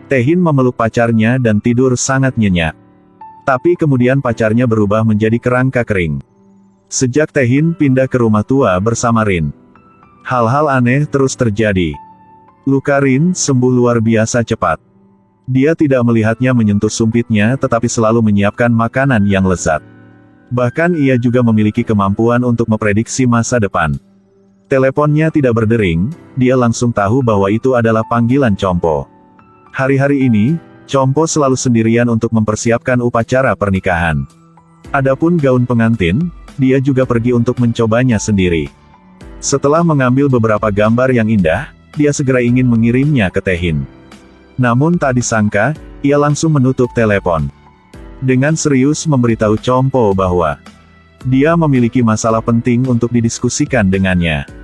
Taehin memeluk pacarnya dan tidur sangat nyenyak. Tapi kemudian pacarnya berubah menjadi kerangka kering. Sejak Taehin pindah ke rumah tua bersama Rin, hal-hal aneh terus terjadi. Luka Rin sembuh luar biasa cepat. Dia tidak melihatnya menyentuh sumpitnya tetapi selalu menyiapkan makanan yang lezat. Bahkan ia juga memiliki kemampuan untuk memprediksi masa depan. Teleponnya tidak berdering, dia langsung tahu bahwa itu adalah panggilan Chompo. Hari-hari ini, Chompo selalu sendirian untuk mempersiapkan upacara pernikahan. Adapun gaun pengantin, dia juga pergi untuk mencobanya sendiri. Setelah mengambil beberapa gambar yang indah, dia segera ingin mengirimnya ke Taehin. Namun tak disangka, ia langsung menutup telepon. Dengan serius memberitahu Chompo bahwa dia memiliki masalah penting untuk didiskusikan dengannya.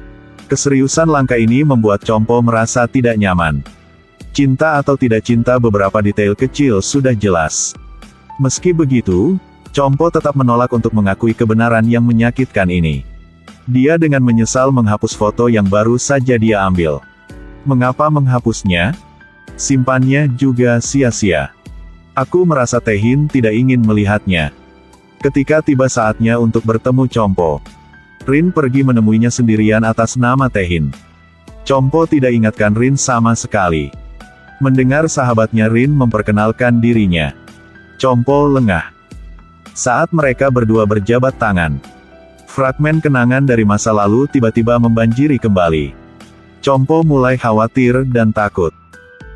Keseriusan langkah ini membuat Chompo merasa tidak nyaman. Cinta atau tidak cinta, beberapa detail kecil sudah jelas. Meski begitu, Chompo tetap menolak untuk mengakui kebenaran yang menyakitkan ini. Dia dengan menyesal menghapus foto yang baru saja dia ambil. Mengapa menghapusnya? Simpannya juga sia-sia. Aku merasa Taehin tidak ingin melihatnya. Ketika tiba saatnya untuk bertemu Chompo, Rin pergi menemuinya sendirian atas nama Taehin. Chompo tidak ingatkan Rin sama sekali. Mendengar sahabatnya Rin memperkenalkan dirinya, Chompo lengah. Saat mereka berdua berjabat tangan, fragmen kenangan dari masa lalu tiba-tiba membanjiri kembali. Chompo mulai khawatir dan takut.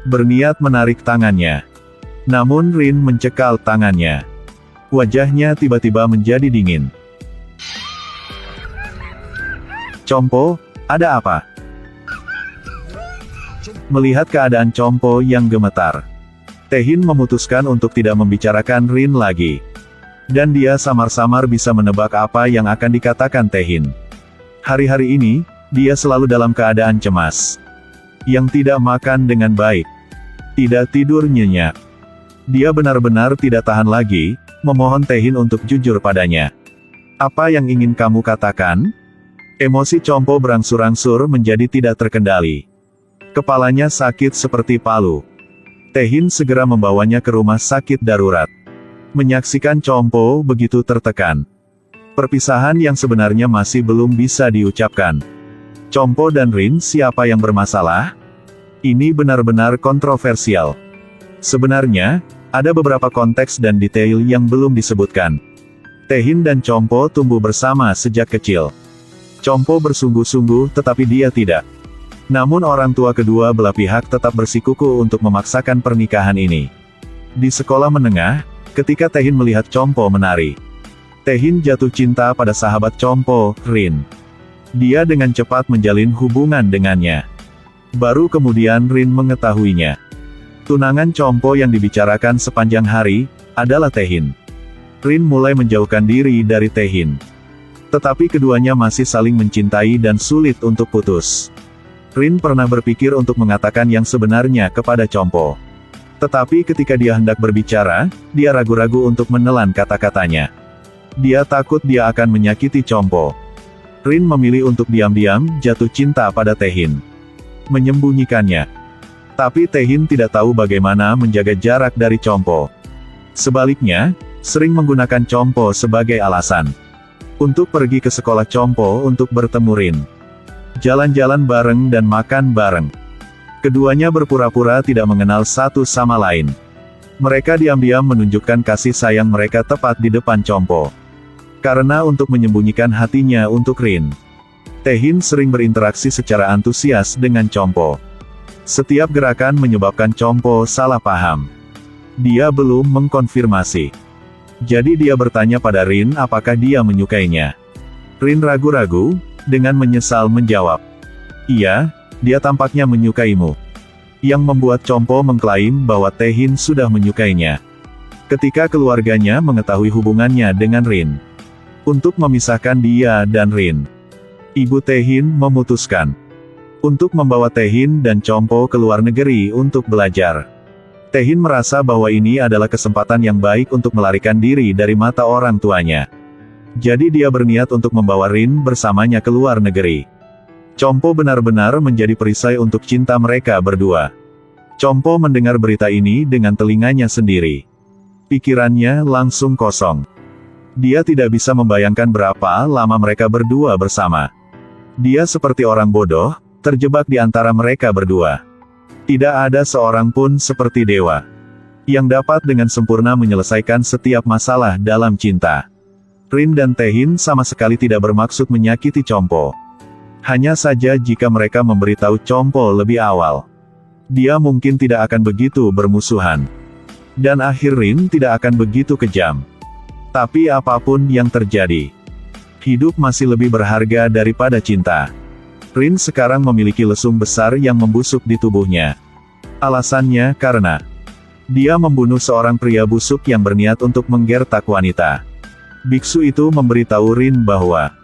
Berniat menarik tangannya. Namun Rin mencekal tangannya. Wajahnya tiba-tiba menjadi dingin. Chompo, ada apa? Melihat keadaan Chompo yang gemetar, Taehin memutuskan untuk tidak membicarakan Rin lagi. Dan dia samar-samar bisa menebak apa yang akan dikatakan Taehin. Hari-hari ini, dia selalu dalam keadaan cemas. Yang tidak makan dengan baik. Tidak tidur nyenyak. Dia benar-benar tidak tahan lagi, memohon Taehin untuk jujur padanya. Apa yang ingin kamu katakan? Emosi Chompo berangsur-angsur menjadi tidak terkendali. Kepalanya sakit seperti palu. Taehin segera membawanya ke rumah sakit darurat. Menyaksikan Chompo begitu tertekan. Perpisahan yang sebenarnya masih belum bisa diucapkan. Chompo dan Rin, siapa yang bermasalah? Ini benar-benar kontroversial. Sebenarnya, ada beberapa konteks dan detail yang belum disebutkan. Taehin dan Chompo tumbuh bersama sejak kecil. Chompo bersungguh-sungguh tetapi dia tidak. Namun orang tua kedua belah pihak tetap bersikukuh untuk memaksakan pernikahan ini. Di sekolah menengah, ketika Taehin melihat Chompo menari, Taehin jatuh cinta pada sahabat Chompo, Rin. Dia dengan cepat menjalin hubungan dengannya. Baru kemudian Rin mengetahuinya. Tunangan Chompo yang dibicarakan sepanjang hari, adalah Taehin. Rin mulai menjauhkan diri dari Taehin. Tetapi keduanya masih saling mencintai dan sulit untuk putus. Rin pernah berpikir untuk mengatakan yang sebenarnya kepada Chompo. Tetapi ketika dia hendak berbicara, dia ragu-ragu untuk menelan kata-katanya. Dia takut dia akan menyakiti Chompo. Rin memilih untuk diam-diam jatuh cinta pada Taehin. Menyembunyikannya. Tapi Taehin tidak tahu bagaimana menjaga jarak dari Chompo. Sebaliknya, sering menggunakan Chompo sebagai alasan untuk pergi ke sekolah Chompo untuk bertemu Rin. Jalan-jalan bareng dan makan bareng. Keduanya berpura-pura tidak mengenal satu sama lain. Mereka diam-diam menunjukkan kasih sayang mereka tepat di depan Chompo. Karena untuk menyembunyikan hatinya untuk Rin, Taehin sering berinteraksi secara antusias dengan Chompo. Setiap gerakan menyebabkan Chompo salah paham. Dia belum mengkonfirmasi. Jadi dia bertanya pada Rin apakah dia menyukainya. Rin ragu-ragu, dengan menyesal menjawab, "Iya, dia tampaknya menyukaimu." Yang membuat Chompo mengklaim bahwa Taehin sudah menyukainya. Ketika keluarganya mengetahui hubungannya dengan Rin, untuk memisahkan dia dan Rin, ibu Taehin memutuskan untuk membawa Taehin dan Chompo ke luar negeri untuk belajar. Taehin merasa bahwa ini adalah kesempatan yang baik untuk melarikan diri dari mata orang tuanya. Jadi dia berniat untuk membawa Rin bersamanya ke luar negeri. Chompo benar-benar menjadi perisai untuk cinta mereka berdua. Compo mendengar berita ini dengan telinganya sendiri. Pikirannya langsung kosong. Dia tidak bisa membayangkan berapa lama mereka berdua bersama. Dia seperti orang bodoh, terjebak di antara mereka berdua. Tidak ada seorang pun seperti dewa yang dapat dengan sempurna menyelesaikan setiap masalah dalam cinta. Rin dan Taehin sama sekali tidak bermaksud menyakiti Compo. Hanya saja jika mereka memberitahu Compo lebih awal, dia mungkin tidak akan begitu bermusuhan. Dan akhir Rin tidak akan begitu kejam. Tapi apapun yang terjadi, hidup masih lebih berharga daripada cinta. Rin sekarang memiliki lesung besar yang membusuk di tubuhnya. Alasannya karena dia membunuh seorang pria busuk yang berniat untuk menggertak wanita. Biksu itu memberitahu Rin bahwa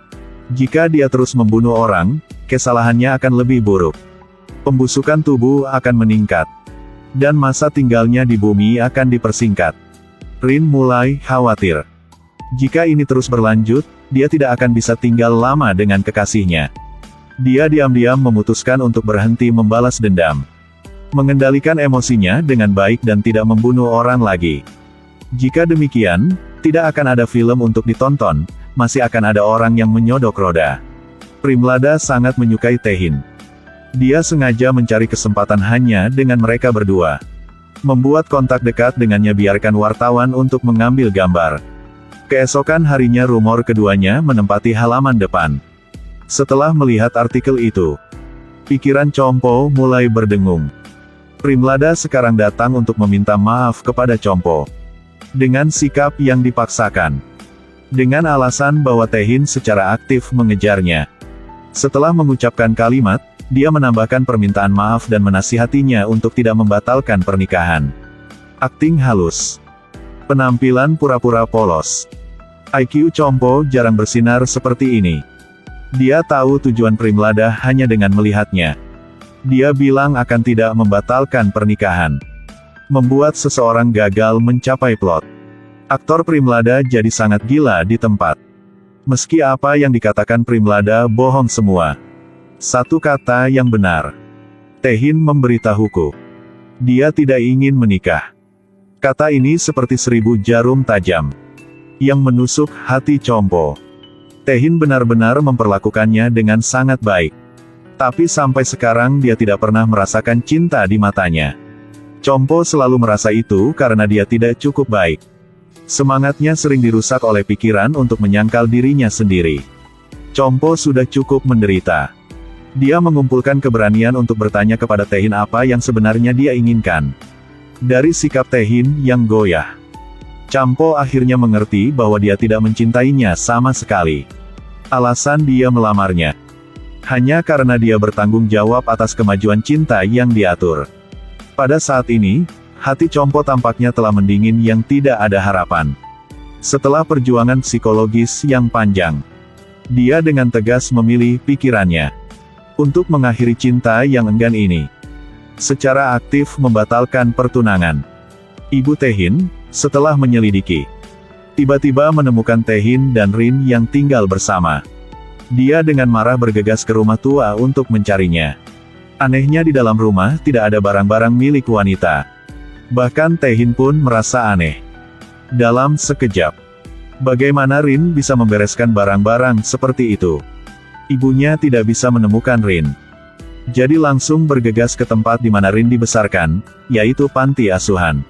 jika dia terus membunuh orang, kesalahannya akan lebih buruk. Pembusukan tubuh akan meningkat, dan masa tinggalnya di bumi akan dipersingkat. Rin mulai khawatir. Jika ini terus berlanjut, dia tidak akan bisa tinggal lama dengan kekasihnya. Dia diam-diam memutuskan untuk berhenti membalas dendam. Mengendalikan emosinya dengan baik dan tidak membunuh orang lagi. Jika demikian, tidak akan ada film untuk ditonton, masih akan ada orang yang menyodok roda. Primlada sangat menyukai Taehin. Dia sengaja mencari kesempatan hanya dengan mereka berdua. Membuat kontak dekat dengannya, biarkan wartawan untuk mengambil gambar. Keesokan harinya rumor keduanya menempati halaman depan. Setelah melihat artikel itu, pikiran Compo mulai berdengung. Primlada sekarang datang untuk meminta maaf kepada Compo. Dengan sikap yang dipaksakan. Dengan alasan bahwa Taehin secara aktif mengejarnya. Setelah mengucapkan kalimat, dia menambahkan permintaan maaf dan menasihatinya untuk tidak membatalkan pernikahan. Akting halus. Penampilan pura-pura polos. IQ Compo jarang bersinar seperti ini. Dia tahu tujuan Primlada hanya dengan melihatnya. Dia bilang akan tidak membatalkan pernikahan. Membuat seseorang gagal mencapai plot. Aktor Primlada jadi sangat gila di tempat. Meski apa yang dikatakan Primlada bohong semua. Satu kata yang benar. Taehin memberitahuku. Dia tidak ingin menikah. Kata ini seperti 1000 jarum tajam. Yang menusuk hati Compo. Taehin benar-benar memperlakukannya dengan sangat baik. Tapi sampai sekarang dia tidak pernah merasakan cinta di matanya. Compo selalu merasa itu karena dia tidak cukup baik. Semangatnya sering dirusak oleh pikiran untuk menyangkal dirinya sendiri. Compo sudah cukup menderita. Dia mengumpulkan keberanian untuk bertanya kepada Taehin apa yang sebenarnya dia inginkan. Dari sikap Taehin yang goyah, Compo akhirnya mengerti bahwa dia tidak mencintainya sama sekali. Alasan dia melamarnya hanya karena dia bertanggung jawab atas kemajuan cinta yang diatur. Pada saat ini, hati Compo tampaknya telah mendingin yang tidak ada harapan. Setelah perjuangan psikologis yang panjang, dia dengan tegas memilih pikirannya untuk mengakhiri cinta yang enggan ini. Secara aktif membatalkan pertunangan. Ibu Taehin, setelah menyelidiki, tiba-tiba menemukan Taehin dan Rin yang tinggal bersama. Dia dengan marah bergegas ke rumah tua untuk mencarinya. Anehnya di dalam rumah tidak ada barang-barang milik wanita. Bahkan Taehin pun merasa aneh. Dalam sekejap, bagaimana Rin bisa membereskan barang-barang seperti itu? Ibunya tidak bisa menemukan Rin. Jadi langsung bergegas ke tempat di mana Rin dibesarkan, yaitu panti asuhan.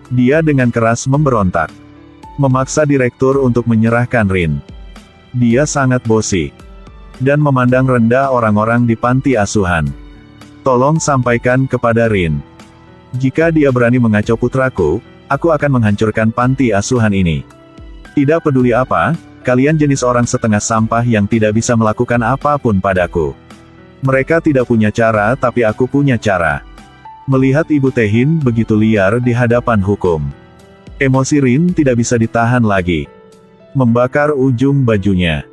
Dia dengan keras memberontak. Memaksa direktur untuk menyerahkan Rin. Dia sangat bosi. Dan memandang rendah orang-orang di panti asuhan. Tolong sampaikan kepada Rin. Jika dia berani mengacau putraku, aku akan menghancurkan panti asuhan ini. Tidak peduli apa, kalian jenis orang setengah sampah yang tidak bisa melakukan apapun padaku. Mereka tidak punya cara tapi aku punya cara. Melihat Ibu Taehin begitu liar di hadapan hukum, emosi Rin tidak bisa ditahan lagi. Membakar ujung bajunya.